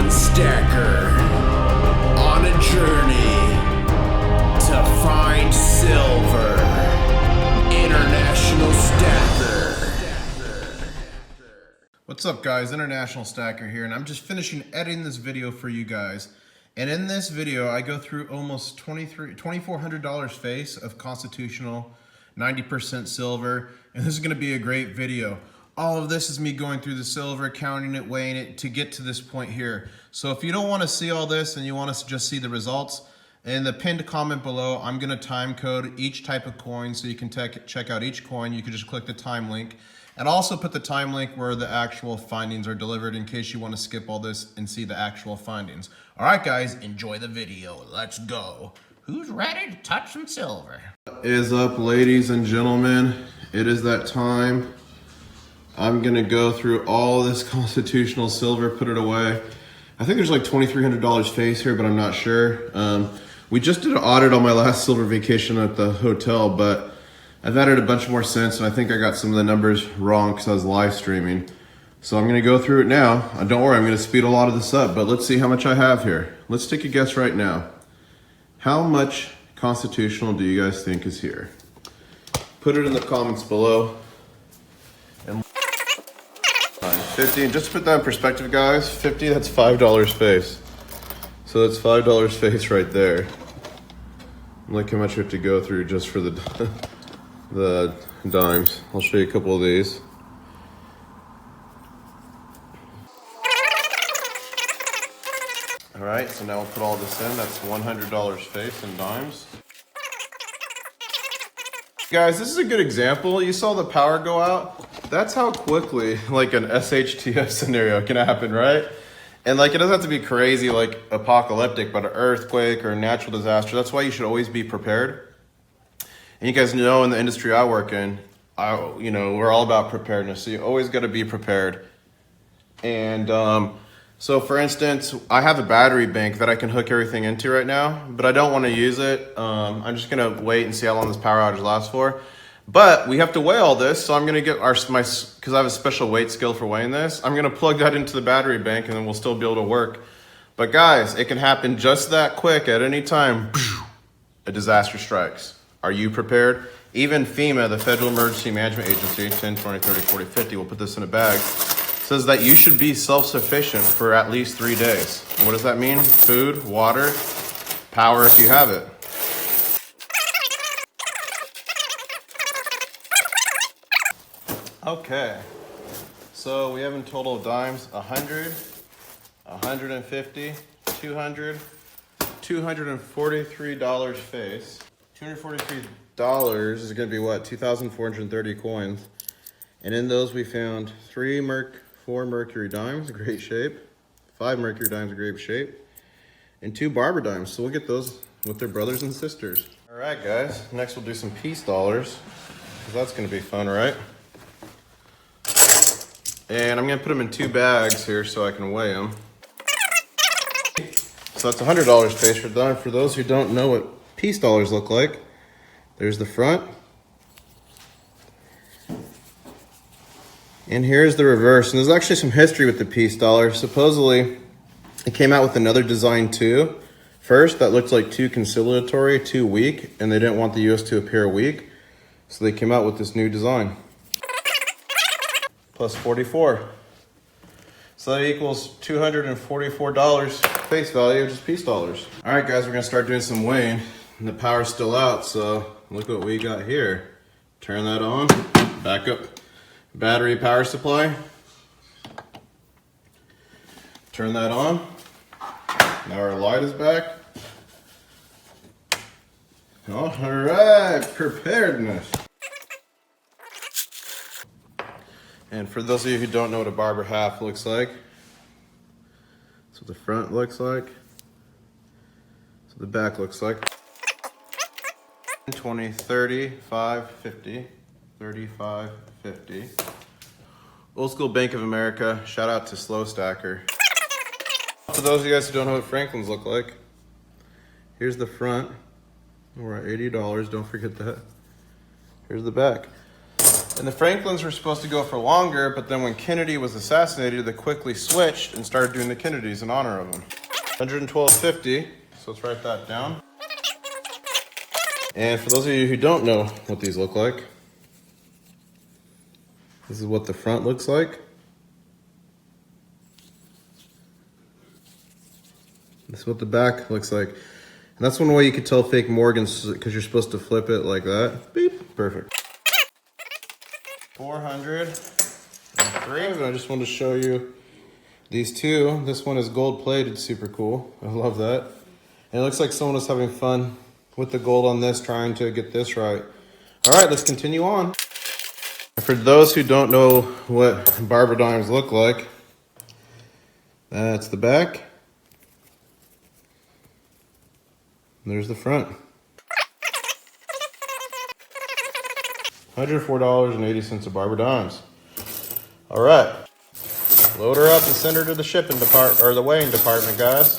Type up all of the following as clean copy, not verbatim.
one stacker on a journey to find silver. International Stacker. What's up guys, International Stacker here, and I'm just finishing editing this video for you guys. And in this video, I go through almost $2,400 face of constitutional, 90% silver, and this is gonna be a great video. All of this is me going through the silver, counting it, weighing it to get to this point here. So if you don't wanna see all this and you wanna just see the results, in the pinned comment below, I'm gonna time code each type of coin so you can check out each coin. You can just click the time link. And also put the time link where the actual findings are delivered in case you want to skip all this and see the actual findings. All right, guys, enjoy the video. Let's go. Who's ready to touch some silver? What is up, ladies and gentlemen? It is that time. I'm going to go through all this constitutional silver, put it away. I think there's like $2,300 face here, but I'm not sure. We just did an audit on my last silver vacation at the hotel, but I've added a bunch more since, and I think I got some of the numbers wrong because I was live streaming. So I'm gonna go through it now. Don't worry, I'm gonna speed a lot of this up, but let's see how much I have here. Let's take a guess right now. How much constitutional do you guys think is here? Put it in the comments below. And 50, and just to put that in perspective, guys, 50, that's $5 face. So that's $5 face right there. Look how much we have to go through just for the dimes. I'll show you a couple of these. All right, so now we'll put all this in. That's $100 face in dimes. Guys, this is a good example. You saw the power go out. That's how quickly like an SHTF scenario can happen, right? And like, it doesn't have to be crazy, like apocalyptic, but an earthquake or a natural disaster. That's why you should always be prepared. And you guys know in the industry I work in, we're all about preparedness. So you always got to be prepared. And so for instance, I have a battery bank that I can hook everything into right now, but I don't want to use it. I'm just going to wait and see how long this power outage lasts for. But we have to weigh all this. So I'm going to get because I have a special weight scale for weighing this. I'm going to plug that into the battery bank and then we'll still be able to work. But guys, it can happen just that quick at any time. A disaster strikes. Are you prepared? Even FEMA, the Federal Emergency Management Agency, 10, 20, 30, 40, 50, we'll put this in a bag, says that you should be self-sufficient for at least 3 days. And what does that mean? Food, water, power if you have it. Okay, so we have in total of dimes 100, 150, 200, $243 face. $243 is going to be what? 2,430 coins. And in those we found 4 Mercury Dimes, great shape. 5 Mercury Dimes, great shape. And 2 Barber Dimes. So we'll get those with their brothers and sisters. All right, guys. Next we'll do some peace dollars, because that's going to be fun, right? And I'm going to put them in 2 bags here so I can weigh them. So that's $100 face for dime. For those who don't know what peace dollars look like, there's the front, and here's the reverse. And there's actually some history with the peace dollar. Supposedly it came out with another design too first that looked like too conciliatory, too weak, and they didn't want the US to appear weak, so they came out with this new design. Plus 44, so that equals $244 face value, just peace dollars. All right, guys, we're gonna start doing some weighing. And the power's still out, so look what we got here. Turn that on, back up battery power supply. Turn that on. Now our light is back. All right, preparedness. And for those of you who don't know what a barber half looks like, that's what the front looks like. That's what the back looks like. 20, 30, 5, 50, 35, 50. Old school Bank of America. Shout out to Slow Stacker. For those of you guys who don't know what Franklins look like, here's the front. We're at $80, don't forget that. Here's the back. And the Franklins were supposed to go for longer, but then when Kennedy was assassinated, they quickly switched and started doing the Kennedys in honor of him. 112.50, so let's write that down. And for those of you who don't know what these look like, this is what the front looks like. This is what the back looks like. And that's one way you could tell fake Morgans, because you're supposed to flip it like that. Beep, perfect. 403. And I just wanted to show you these two. This one is gold plated, super cool. I love that. And it looks like someone was having fun with the gold on this, trying to get this right. All right, let's continue on. For those who don't know what Barber Dimes look like, that's the back. There's the front. $104.80 of Barber Dimes. All right, load her up and send her to the shipping department, or the weighing department, guys.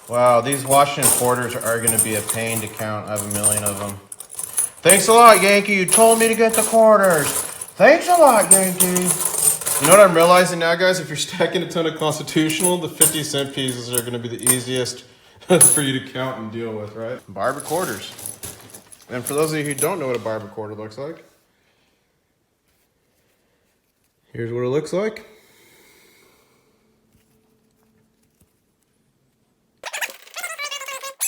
Wow, these Washington quarters are going to be a pain to count. I have a million of them. Thanks a lot, Yankee. You told me to get the quarters. Thanks a lot, Yankee. You know what I'm realizing now, guys? If you're stacking a ton of Constitutional, the 50-cent pieces are going to be the easiest for you to count and deal with, right? Barber quarters. And for those of you who don't know what a Barber quarter looks like, here's what it looks like.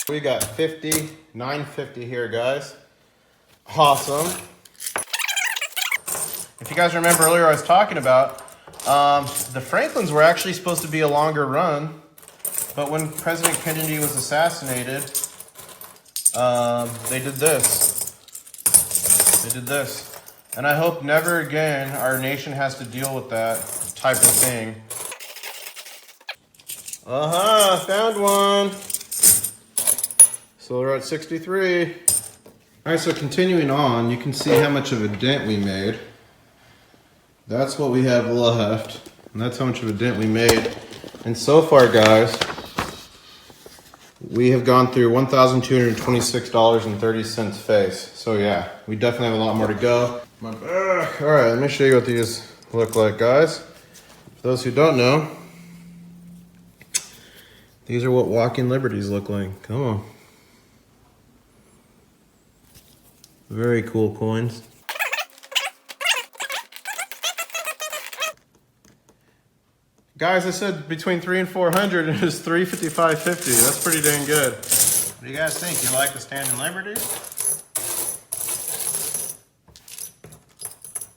We got 50, 950 here, guys. Awesome. If you guys remember earlier, I was talking about the Franklins were actually supposed to be a longer run, but when President Kennedy was assassinated, they did this. They did this. And I hope never again our nation has to deal with that type of thing. Found one. So we're at 63. All right, so continuing on, you can see how much of a dent we made. That's what we have left, and that's how much of a dent we made. And so far, guys, we have gone through $1,226.30 face. So yeah, we definitely have a lot more to go. All right, let me show you what these look like, guys. For those who don't know, these are what walking liberties look like. Come on. Very cool coins. Guys, I said between 300 and 400, and it's 355.50. That's pretty dang good. What do you guys think? You like the Standing Liberties?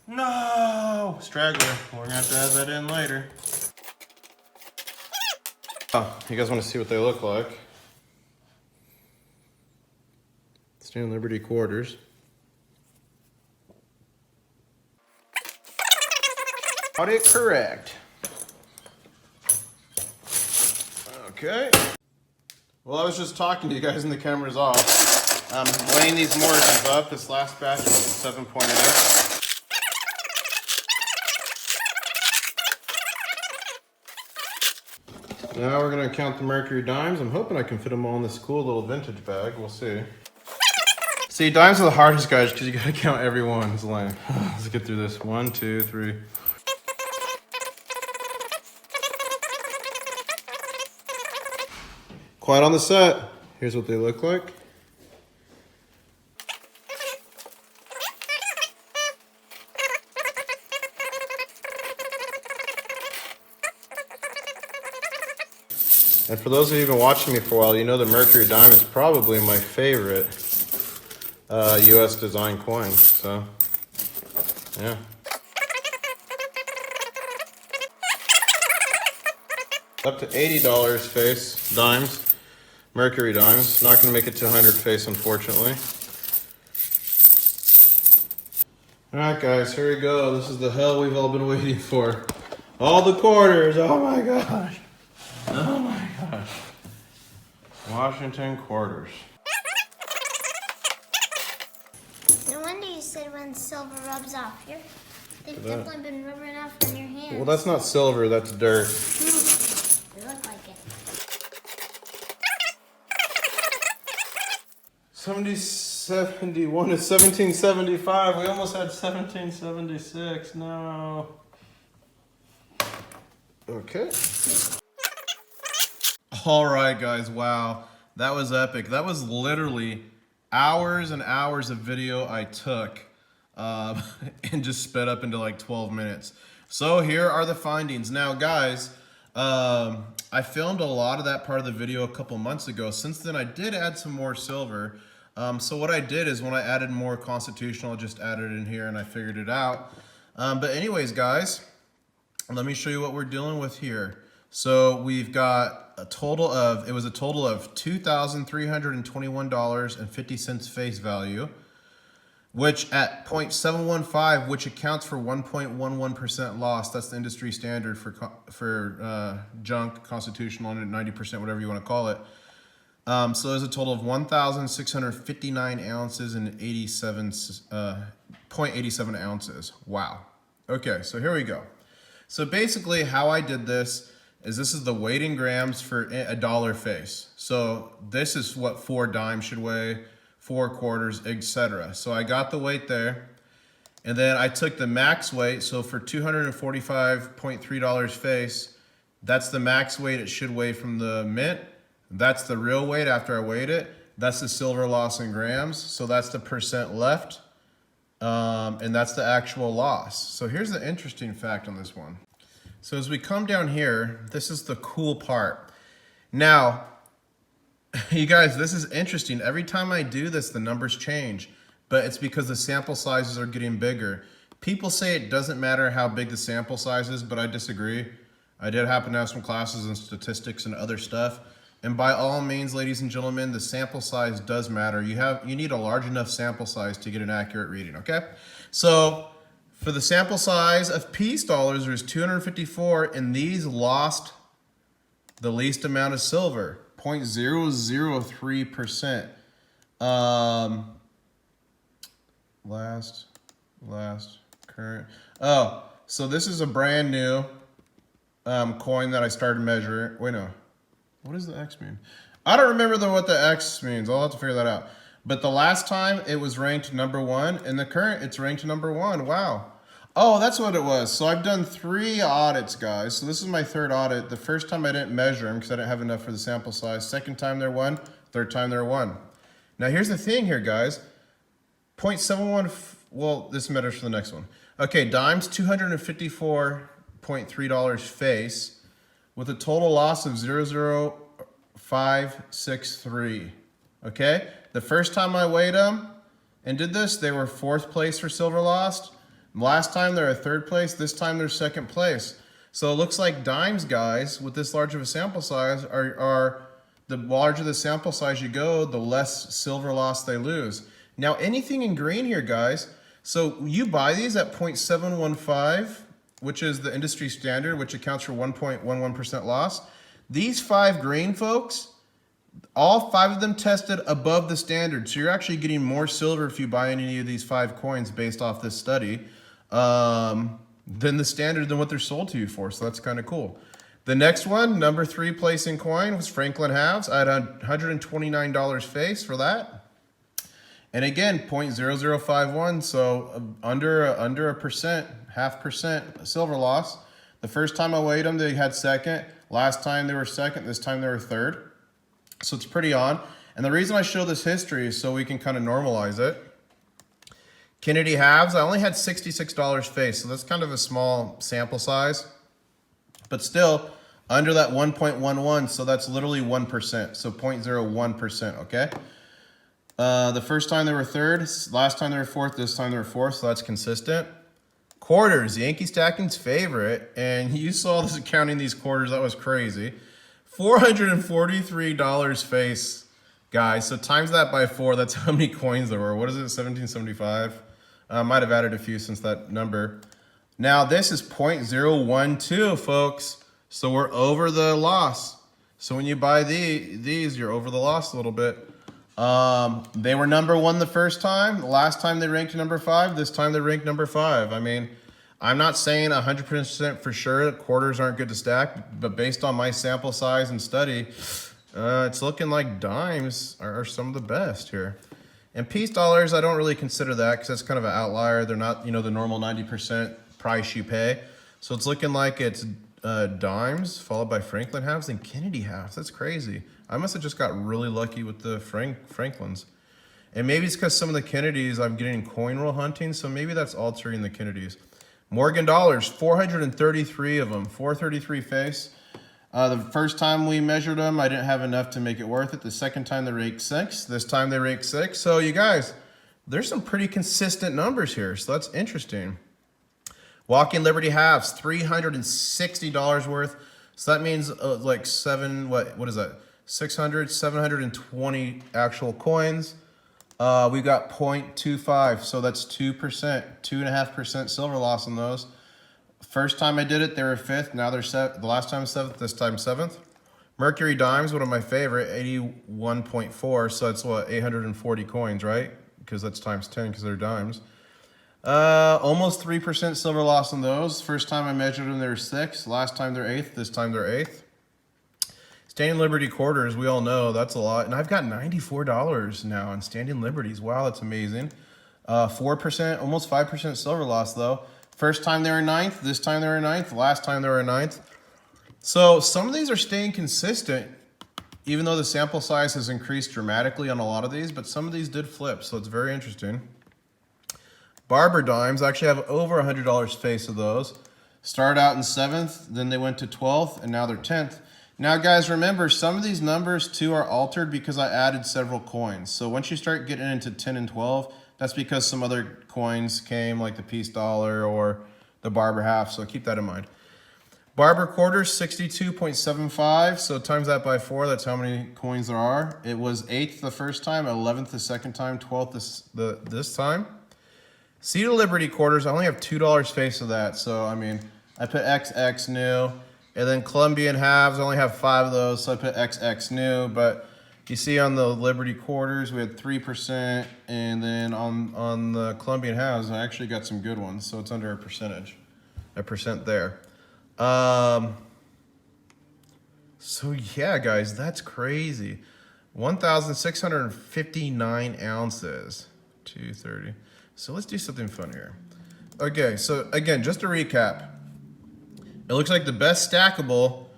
No! Straggler. We're gonna have to add that in later. Oh, you guys want to see what they look like? Standing Liberty quarters. Got it correct. Okay. Well, I was just talking to you guys and the camera's off. I'm weighing these Morrisons up. This last batch was 7.8. Now we're going to count the Mercury Dimes. I'm hoping I can fit them all in this cool little vintage bag. We'll see. See, dimes are the hardest, guys, because you got to count every one. It's lame. Let's get through this. 1, 2, 3. Quiet on the set. Here's what they look like. And for those of you who've been watching me for a while, you know the Mercury Dime is probably my favorite US design coin. So, yeah. Up to $80 face dimes. Mercury Dimes. Not going to make it to 100 face, unfortunately. Alright guys, here we go. This is the hell we've all been waiting for. All the quarters. Oh my gosh. Oh my gosh. Washington quarters. No wonder you said when silver rubs off. They've definitely been rubbing off on your hands. Well, that's not silver, that's dirt. They look like it. 76 71 is 1775. We almost had 1776. No. Okay. All right, guys. Wow. That was epic. That was literally hours and hours of video I took and just sped up into like 12 minutes. So here are the findings. Now, guys, I filmed a lot of that part of the video a couple months ago. Since then, I did add some more silver. So what I did is when I added more constitutional, I just added it in here and I figured it out. But anyways, guys, let me show you what we're dealing with here. So we've got a total of, it was a total of $2,321.50 face value, which at 0.715, which accounts for 1.11% loss. That's the industry standard for junk, constitutional, 90%, whatever you want to call it. So there's a total of 1,659 ounces and 0.87 ounces. Wow. Okay, so here we go. So basically how I did this is the weight in grams for a dollar face. So this is what 4 dimes should weigh, 4 quarters, etc. So I got the weight there. And then I took the max weight. So for $245.3 face, that's the max weight it should weigh from the mint. That's the real weight after I weighed it. That's the silver loss in grams. So that's the percent left. And that's the actual loss. So here's the interesting fact on this one. So as we come down here, this is the cool part. Now, you guys, this is interesting. Every time I do this, the numbers change, but it's because the sample sizes are getting bigger. People say it doesn't matter how big the sample size is, but I disagree. I did happen to have some classes in statistics and other stuff. And by all means, ladies and gentlemen, the sample size does matter. You need a large enough sample size to get an accurate reading, okay? So for the sample size of peace dollars, there's 254, and these lost the least amount of silver, 0.003%. Last, current. Oh, so this is a brand new coin that I started measuring. Wait, no. What does the X mean? I don't remember what the X means. I'll have to figure that out. But the last time it was ranked #1, and the current it's ranked #1. Wow. Oh, that's what it was. So I've done 3 audits, guys. So this is my 3rd audit. The first time I didn't measure them because I didn't have enough for the sample size. Second time they're 1. Third time they're 1. Now here's the thing here, guys. 0.71, well, this matters for the next one. Okay, dimes, $254.3 face, with a total loss of 0.00563. Okay, the first time I weighed them and did this, they were 4th place for silver lost. Last time they're 3rd place. This time they're 2nd place. So it looks like dimes, guys, with this large of a sample size, are the larger the sample size you go, the less silver loss they lose. Now anything in green here, guys. So you buy these at 0.715. which is the industry standard, which accounts for 1.11% loss. These 5 green folks, all 5 of them tested above the standard. So you're actually getting more silver if you buy any of these 5 coins based off this study than the standard than what they're sold to you for. So that's kind of cool. The next one, number 3 placing coin was Franklin halves. I had $129 face for that. And again, 0.0051, so under a percent, 0.5% silver loss. The first time I weighed them, they had 2nd. Last time they were 2nd. This time they were 3rd. So it's pretty on. And the reason I show this history is so we can kind of normalize it. Kennedy halves, I only had $66 face, so that's kind of a small sample size. But still, under that 1.11, so that's literally 1%, so 0.01%, okay? The first time they were 3rd, last time they were 4th, this time they were 4th, so that's consistent. Quarters, Yankee Stacking's favorite, and you saw this counting these quarters, that was crazy. $443 face, guys, so times that by 4, that's how many coins there were. What is it, 1775? Might have added a few since that number. Now this is 0.012, folks, so we're over the loss. So when you buy these, you're over the loss a little bit. They were #1 the first time. The last time they ranked #5. This time they ranked #5. I mean, I'm not saying 100% for sure that quarters aren't good to stack, but based on my sample size and study, it's looking like dimes are some of the best here. And peace dollars, I don't really consider that because that's kind of an outlier. They're not, you know, the normal 90% price you pay. So it's looking like it's dimes followed by Franklin halves and Kennedy halves. That's crazy. I must have just got really lucky with the Franklins. And maybe it's because some of the Kennedys I'm getting coin roll hunting, so maybe that's altering the Kennedys. Morgan dollars, 433 of them, 433 face. The first time we measured them, I didn't have enough to make it worth it. The second time they raked 6. This time they raked 6. So you guys, there's some pretty consistent numbers here. So that's interesting. Walking Liberty halves, $360 worth. So that means like what is that? 720 actual coins. We got 0.25, so that's 2%, 2.5% silver loss on those. First time I did it, they were 5th. Now they're the last time 7th, this time 7th. Mercury Dimes, one of my favorite, 81.4. So that's what, 840 coins, right? Because that's times 10 because they're dimes. Almost 3% silver loss on those. First time I measured them, they were 6th. Last time they're 8th. This time they're 8th. Standing Liberty quarters, we all know that's a lot. And I've got $94 now in Standing Liberties. Wow, that's amazing. 4%, almost 5% silver loss though. First time they were 9th, this time they were 9th, last time they were 9th. So some of these are staying consistent, even though the sample size has increased dramatically on a lot of these, but some of these did flip, so it's very interesting. Barber dimes, I actually have over $100 face of those. Started out in 7th, then they went to 12th, and now they're 10th. Now guys, remember, some of these numbers too are altered because I added several coins. So once you start getting into 10 and 12, that's because some other coins came, like the peace dollar or the Barber half, so keep that in mind. Barber quarters, 62.75, so times that by 4, that's how many coins there are. It was 8th the first time, 11th the second time, 12th this time. Cedar Liberty quarters, I only have $2 face of that, so I mean, I put XX new. And then Colombian halves, I only have 5 of those, so I put XX new. But you see on the Liberty quarters, we had 3. And then on the Colombian halves, I actually got some good ones. So it's under a percent there. So yeah, guys, that's crazy. 1,659 ounces, 230. So let's do something fun here. Okay, so again, just to recap. It looks like the best stackable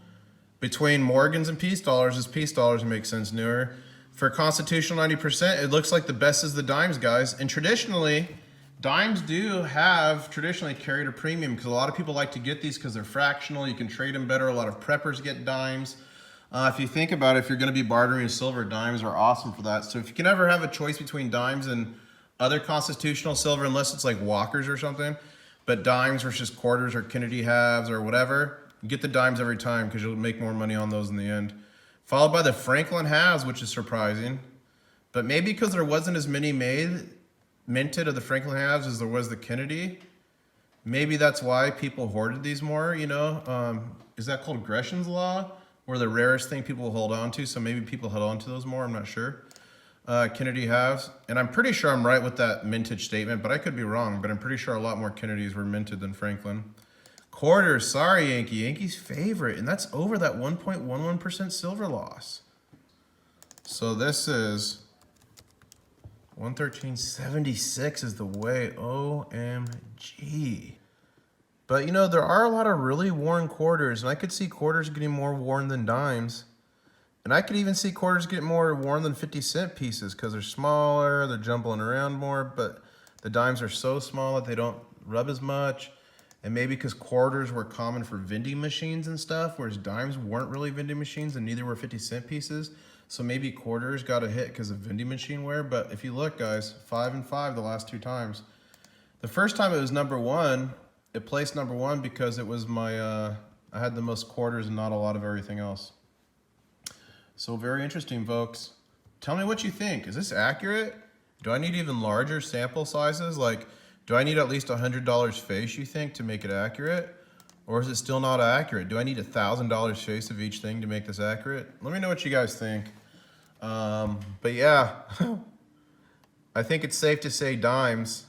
between Morgans and peace dollars is peace dollars, and makes sense newer. For constitutional 90%, it looks like the best is the dimes, guys. And traditionally, dimes do have traditionally carried a premium because a lot of people like to get these because they're fractional. You can trade them better. A lot of preppers get dimes. If you think about it, if you're going to be bartering silver, dimes are awesome for that. So if you can ever have a choice between dimes and other constitutional silver, unless it's like Walkers or something, but dimes versus quarters or Kennedy halves or whatever, you get the dimes every time because you'll make more money on those in the end. Followed by the Franklin halves, which is surprising. But maybe because there wasn't as many minted of the Franklin halves as there was the Kennedy. Maybe that's why people hoarded these more, you know. Is that called Gresham's Law? Where the rarest thing people will hold on to, so maybe people held on to those more, I'm not sure. Kennedy halves, and I'm pretty sure I'm right with that mintage statement, but I could be wrong, but I'm pretty sure a lot more Kennedys were minted than Franklin. Quarters, sorry Yankee, Yankee's favorite, and that's over that 1.11% silver loss. So this is 113.76 is the way, OMG. But you know, there are a lot of really worn quarters, and I could see quarters getting more worn than dimes. And I could even see quarters get more worn than 50-cent pieces because they're smaller, they're jumbling around more, but the dimes are so small that they don't rub as much. And maybe because quarters were common for vending machines and stuff, whereas dimes weren't really vending machines and neither were 50-cent pieces. So maybe quarters got a hit because of vending machine wear. But if you look, guys, 5 and 5 the last 2 times. The first time it was number 1, it placed number 1 because it was my, I had the most quarters and not a lot of everything else. So very interesting, folks. Tell me what you think. Is this accurate? Do I need even larger sample sizes? Like, do I need at least $100 face, you think, to make it accurate? Or is it still not accurate? Do I need $1,000 face of each thing to make this accurate? Let me know what you guys think. But yeah, I think it's safe to say dimes.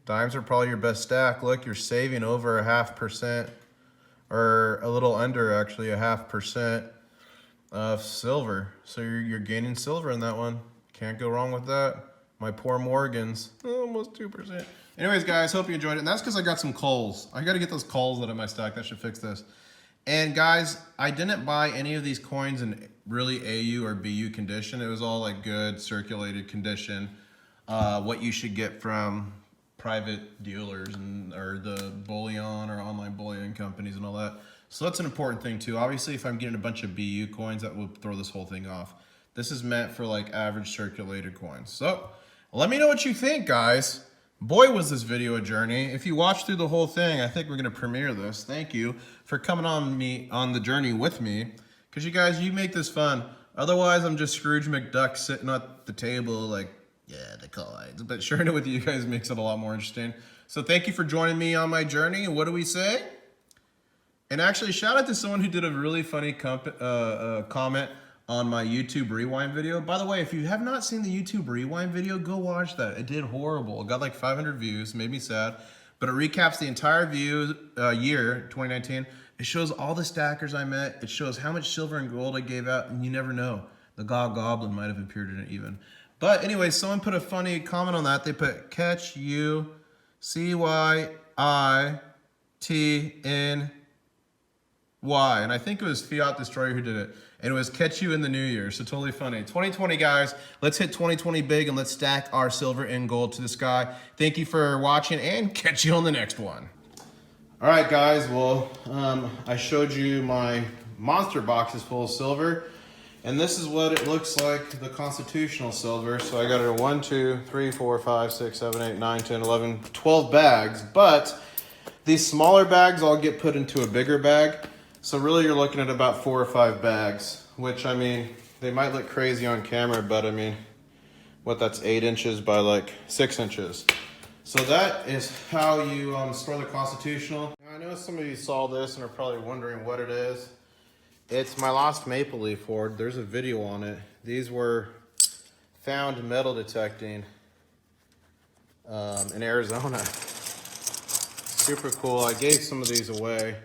Dimes are probably your best stack. Look, you're saving over 0.5%, or a little under actually 0.5%. Of silver, so you're gaining silver in that one. Can't go wrong with that. My poor Morgans, almost 2%. Anyways, guys, hope you enjoyed it. And that's because I got some coals. I got to get those coals out of my stack. That should fix this. And guys, I didn't buy any of these coins in really AU or BU condition. It was all like good circulated condition. What you should get from private dealers or the bullion or online bullion companies and all that. So that's an important thing too. Obviously, if I'm getting a bunch of BU coins, that will throw this whole thing off. This is meant for like average circulated coins. So let me know what you think, guys. Boy, was this video a journey. If you watched through the whole thing, I think we're gonna premiere this. Thank you for coming on the journey with me. Because you guys, you make this fun. Otherwise, I'm just Scrooge McDuck sitting at the table like, yeah, the coins. But sharing it with you guys makes it a lot more interesting. So thank you for joining me on my journey. And what do we say? And actually, shout out to someone who did a really funny comment on my YouTube Rewind video. By the way, if you have not seen the YouTube Rewind video, go watch that. It did horrible. It got like 500 views, made me sad. But it recaps the entire year, 2019. It shows all the stackers I met. It shows how much silver and gold I gave out, and you never know. The Goblin might have appeared in it even. But anyway, someone put a funny comment on that. They put catch you, CYITN Y, and I think it was Fiat Destroyer who did it, and it was catch you in the new year, so totally funny. 2020, guys, let's hit 2020 big and let's stack our silver and gold to the sky. Thank you for watching, and catch you on the next one. All right, guys, well, I showed you my monster boxes full of silver, and this is what it looks like, the constitutional silver. So I got it 1, 2, 3, 4, 5, 6, 7, 8, 9, 10, 11, 12 bags, but these smaller bags all get put into a bigger bag. So really you're looking at about 4 or 5 bags, which I mean, they might look crazy on camera, but I mean, that's 8 inches by like 6 inches. So that is how you store the constitutional. Now, I know some of you saw this and are probably wondering what it is. It's my lost maple leaf hoard. There's a video on it. These were found metal detecting in Arizona. Super cool. I gave some of these away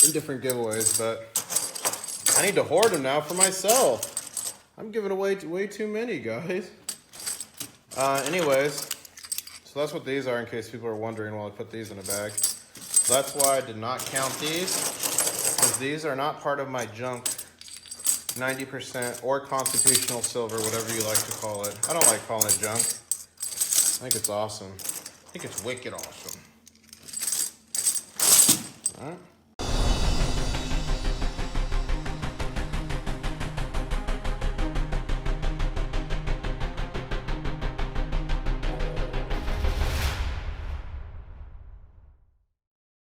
in different giveaways, but I need to hoard them now for myself. I'm giving away way too many, guys. Anyways, so that's what these are in case people are wondering while I put these in a bag. So that's why I did not count these, because these are not part of my junk 90% or constitutional silver, whatever you like to call it. I don't like calling it junk. I think it's awesome. I think it's wicked awesome. All right.